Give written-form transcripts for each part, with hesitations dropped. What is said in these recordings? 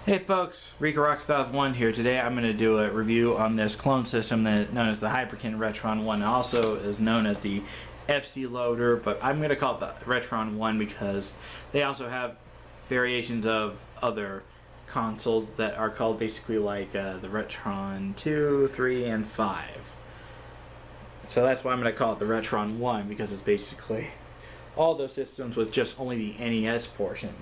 Hey folks, RicoRock2001 here. Today I'm going to do a review on this clone system that known as the Hyperkin RetroN 1. Also is known as the FC loader, but I'm going to call it the RetroN 1 because they also have variations of other consoles that are called basically like the RetroN 2, 3, and 5. So that's why I'm going to call it the RetroN 1, because it's basically all those systems with just only the NES portion.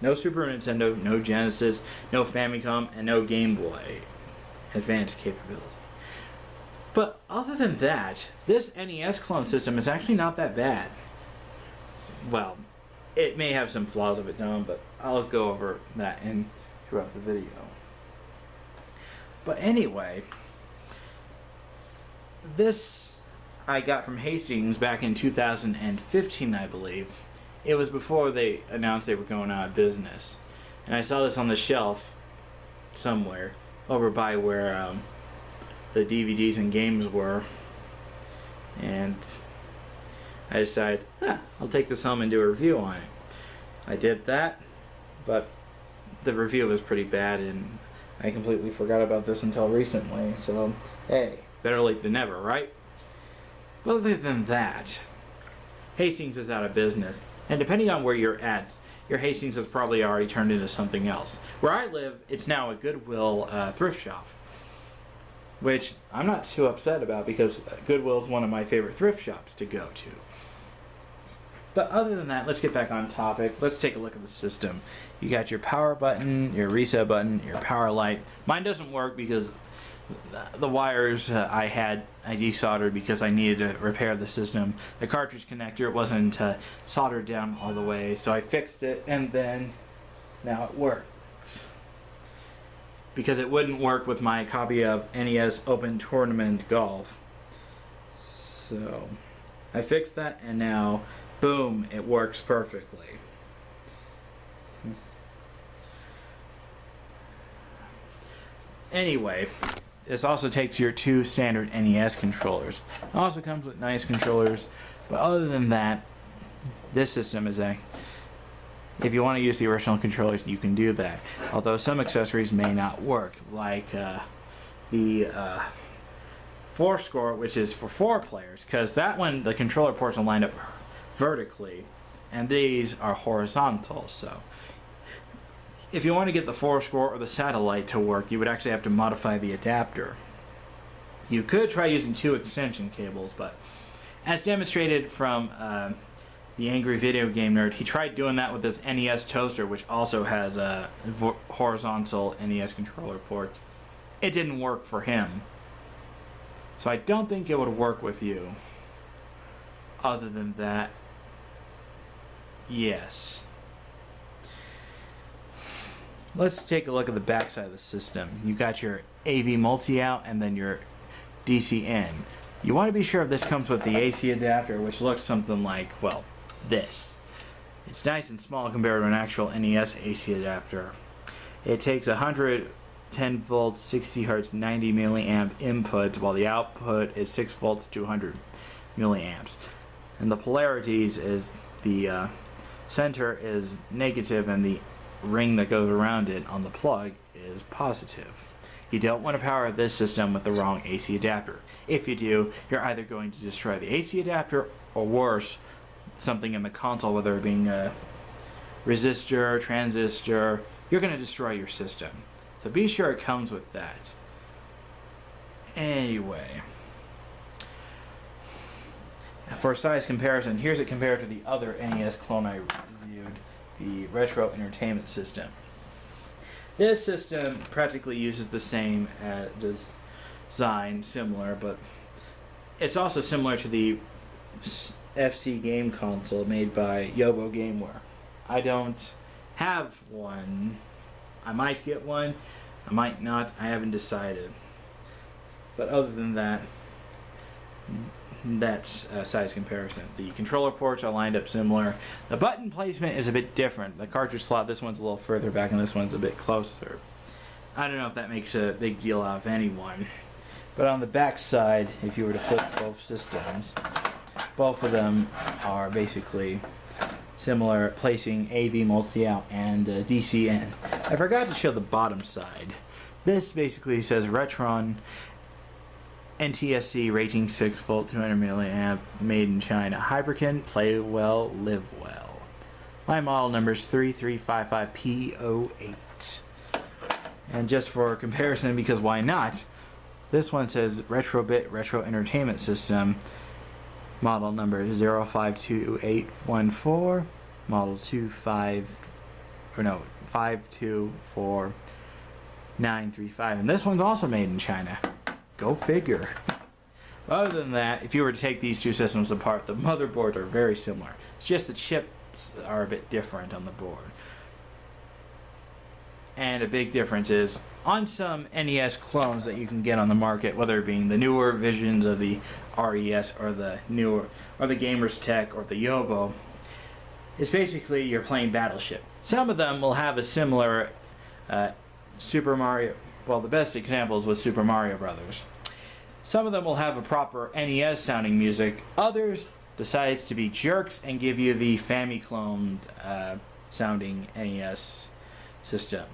No Super Nintendo, no Genesis, no Famicom, and no Game Boy Advance capability. But other than that, this NES clone system is actually not that bad. Well, it may have some flaws of its own, but I'll go over that throughout the video. But anyway, this I got from Hastings back in 2015, I believe. It was before they announced they were going out of business. And I saw this on the shelf somewhere over by where the DVDs and games were. And I decided, I'll take this home and do a review on it. I did that, but the review was pretty bad and I completely forgot about this until recently. So, hey, better late than never, right? But other than that, Hastings is out of business. And depending on where you're at, your Hastings has probably already turned into something else. Where I live, it's now a Goodwill thrift shop, which I'm not too upset about because Goodwill is one of my favorite thrift shops to go to. But other than that, let's get back on topic. Let's take a look at the system. You got your power button, your reset button, your power light. Mine doesn't work because the wires I desoldered because I needed to repair the system. The cartridge connector, it wasn't soldered down all the way, so I fixed it and then now it works. Because it wouldn't work with my copy of NES Open Tournament Golf. So I fixed that and now, boom, it works perfectly. Anyway, this also takes your two standard NES controllers. It also comes with nice controllers, but other than that, this system is if you want to use the original controllers, you can do that. Although some accessories may not work, like the 4-score, which is for 4 players, because that one, the controller ports are lined up vertically, and these are horizontal. So if you want to get the 4-score or the satellite to work, you would actually have to modify the adapter. You could try using 2 extension cables, but as demonstrated from the Angry Video Game Nerd, he tried doing that with his NES toaster, which also has a horizontal NES controller ports. It didn't work for him. So I don't think it would work with you. Other than that, yes. Let's take a look at the back side of the system. You got your AV multi-out and then your DC in. You want to be sure if this comes with the AC adapter, which looks something like, well, this. It's nice and small compared to an actual NES AC adapter. It takes 110 volts, 60 hertz, 90 milliamp input, while the output is 6 volts, 200 milliamps. And the polarities is the center is negative and the ring that goes around it on the plug is positive. You don't want to power this system with the wrong AC adapter. If you do, you're either going to destroy the AC adapter or worse, something in the console, whether it being a resistor, transistor, you're going to destroy your system. So be sure it comes with that. Anyway, for size comparison, here's it compared to the other NES clone I reviewed, the Retro Entertainment System. This system practically uses the same design, similar, but it's also similar to the FC game console made by Yobo Gameware. I don't have one. I might get one, I might not, I haven't decided. But other than that, that's a size comparison. The controller ports are lined up similar. The button placement is a bit different. The cartridge slot, this one's a little further back and this one's a bit closer. I don't know if that makes a big deal out of anyone. But on the back side, if you were to flip both systems, both of them are basically similar, placing AV multi-out and DC in. I forgot to show the bottom side. This basically says RetroN NTSC rating 6 volt 200 milliamp, made in China. Hyperkin, play well, live well. My model number is 3355P08. And just for comparison, because why not, this one says Retrobit Retro Entertainment System, model number 052814, model 524935, and this one's also made in China. Go figure. Other than that, if you were to take these two systems apart, the motherboards are very similar. It's just the chips are a bit different on the board. And a big difference is, on some NES clones that you can get on the market, whether it being the newer visions of the RES or the Gamers Tech or the Yobo, it's basically you're playing Battleship. Some of them will have a similar Super Mario. Well, the best examples was Super Mario Brothers. Some of them will have a proper NES sounding music. Others decides to be jerks and give you the Famiclone sounding NES system.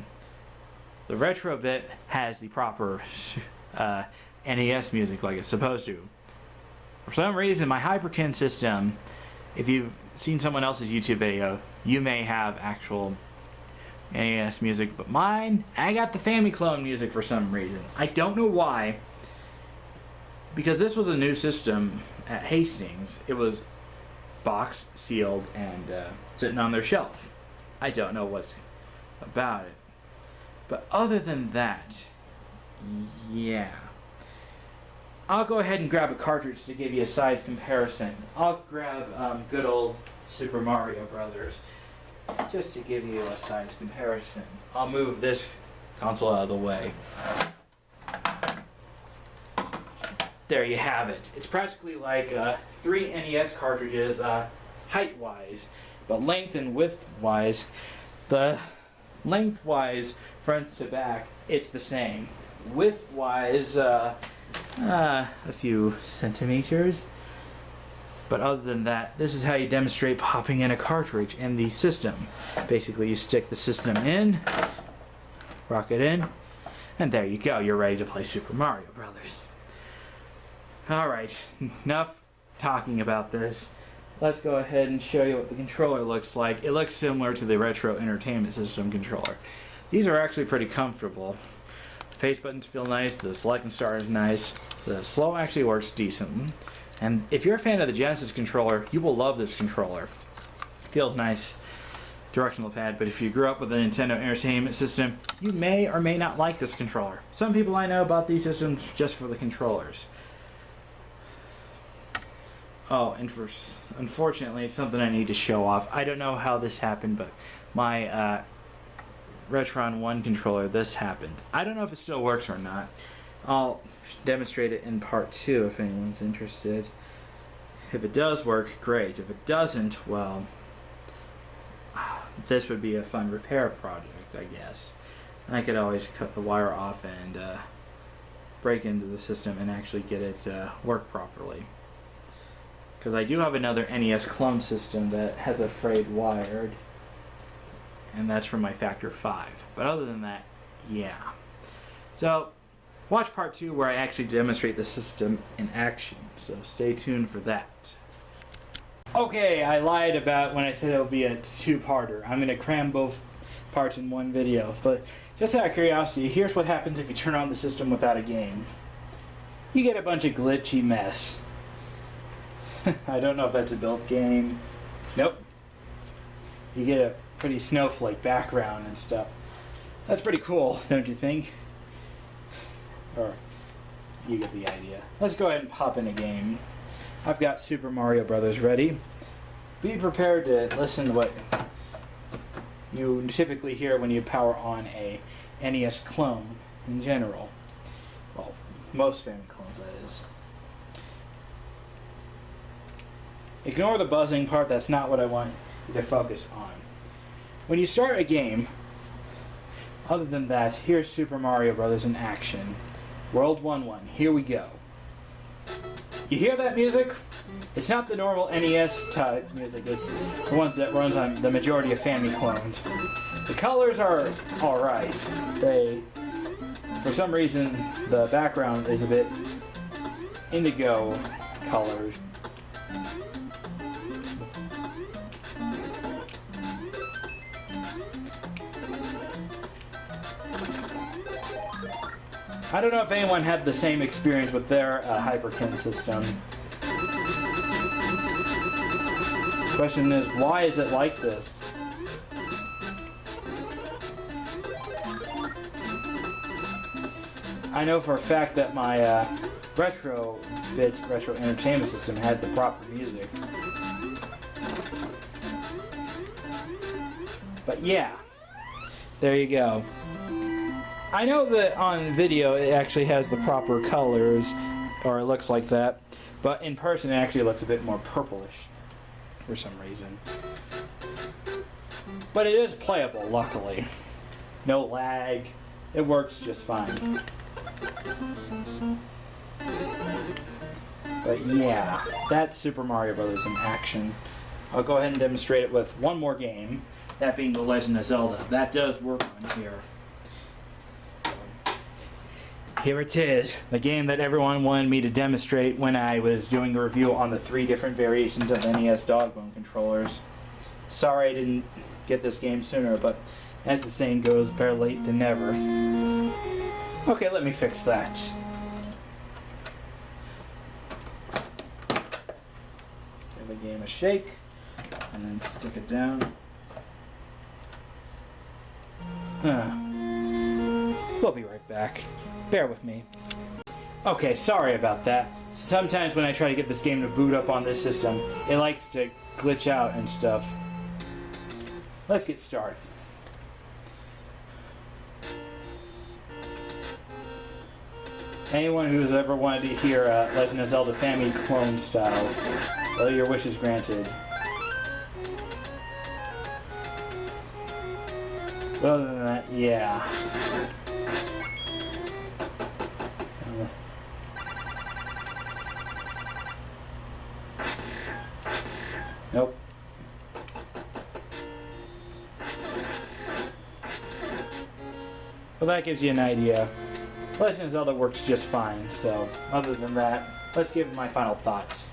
The Retrobit has the proper NES music like it's supposed to. For some reason, my Hyperkin system, if you've seen someone else's YouTube video, you may have actual NES music, but mine, I got the Famiclone music for some reason. I don't know why, because this was a new system at Hastings. It was boxed, sealed, and sitting on their shelf. I don't know what's about it. But other than that, yeah. I'll go ahead and grab a cartridge to give you a size comparison. I'll grab good old Super Mario Brothers just to give you a size comparison. I'll move this console out of the way. There you have it. It's practically like 3 NES cartridges height-wise, but length and width-wise, the length-wise, front to back, it's the same. Width-wise, a few centimeters. But other than that, this is how you demonstrate popping in a cartridge in the system. Basically, you stick the system in, rock it in, and there you go. You're ready to play Super Mario Brothers. Alright, enough talking about this. Let's go ahead and show you what the controller looks like. It looks similar to the Retro Entertainment System controller. These are actually pretty comfortable. The face buttons feel nice, the select and start is nice, the slow actually works decently. And if you're a fan of the Genesis controller, you will love this controller. Feels nice, directional pad, but if you grew up with a Nintendo Entertainment System, you may or may not like this controller. Some people I know bought these systems just for the controllers. Oh, and unfortunately, something I need to show off. I don't know how this happened, but my RetroN 1 controller, this happened. I don't know if it still works or not. I'll demonstrate it in part 2 if anyone's interested. If it does work, great. If it doesn't, well, this would be a fun repair project, I guess. And I could always cut the wire off and break into the system and actually get it to work properly. Because I do have another NES clone system that has a frayed wired, and that's from my Factor 5. But other than that, yeah. So, watch part 2 where I actually demonstrate the system in action, so stay tuned for that. Okay, I lied about when I said it would be a 2-parter. I'm going to cram both parts in one video, but just out of curiosity, here's what happens if you turn on the system without a game. You get a bunch of glitchy mess. I don't know if that's a built game. Nope. You get a pretty snowflake background and stuff. That's pretty cool, don't you think? Or, you get the idea. Let's go ahead and pop in a game. I've got Super Mario Brothers ready. Be prepared to listen to what you typically hear when you power on a NES clone in general. Well, most family clones, that is. Ignore the buzzing part, that's not what I want you to focus on. When you start a game, other than that, here's Super Mario Brothers in action. World 1-1, here we go. You hear that music? It's not the normal NES type music, it's the ones that runs on the majority of Family clones. The colors are alright. For some reason, the background is a bit indigo colored. I don't know if anyone had the same experience with their Hyperkin system. The question is, why is it like this? I know for a fact that my retro entertainment system had the proper music. But yeah, there you go. I know that on video it actually has the proper colors, or it looks like that, but in person it actually looks a bit more purplish for some reason. But it is playable, luckily. No lag. It works just fine. But yeah, that's Super Mario Bros. In action. I'll go ahead and demonstrate it with one more game, that being The Legend of Zelda. That does work on here. Here it is, the game that everyone wanted me to demonstrate when I was doing the review on the 3 different variations of NES Dogbone controllers. Sorry I didn't get this game sooner, but as the saying goes, better late than never. Okay, let me fix that. Give the game a shake, and then stick it down. We'll be right back. Bear with me. Okay, sorry about that. Sometimes when I try to get this game to boot up on this system, it likes to glitch out and stuff. Let's get started. Anyone who's ever wanted to hear Legend of Zelda Family clone style, well, your wish is granted. But other than that, yeah. Nope. Well, that gives you an idea. Legend of Zelda works just fine, so other than that, let's give my final thoughts.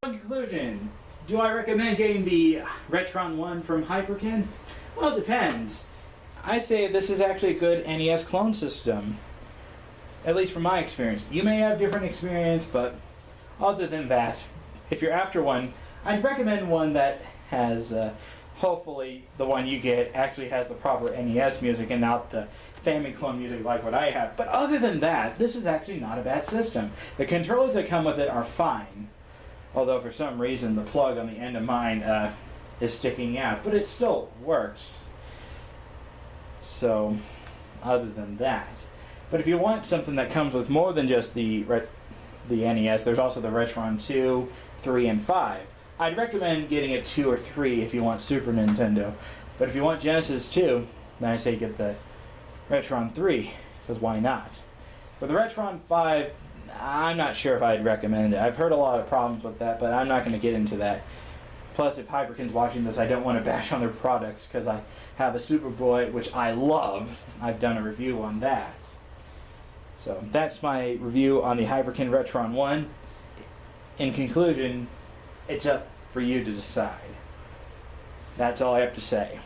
In conclusion, do I recommend getting the RetroN 1 from Hyperkin? Well, it depends. I say this is actually a good NES clone system. At least from my experience. You may have different experience, but other than that, if you're after one, I'd recommend one that has, hopefully the one you get actually has the proper NES music and not the Family clone music like what I have. But other than that, this is actually not a bad system. The controllers that come with it are fine. Although for some reason the plug on the end of mine is sticking out. But it still works. So, other than that. But if you want something that comes with more than just the NES, there's also the RetroN 2, 3, and 5. I'd recommend getting a 2 or 3 if you want Super Nintendo. But if you want Genesis 2, then I say get the RetroN 3, because why not? For the RetroN 5, I'm not sure if I'd recommend it. I've heard a lot of problems with that, but I'm not going to get into that. Plus, if Hyperkin's watching this, I don't want to bash on their products, because I have a Superboy, which I love. I've done a review on that. So that's my review on the Hyperkin RetroN 1. In conclusion, it's up for you to decide. That's all I have to say.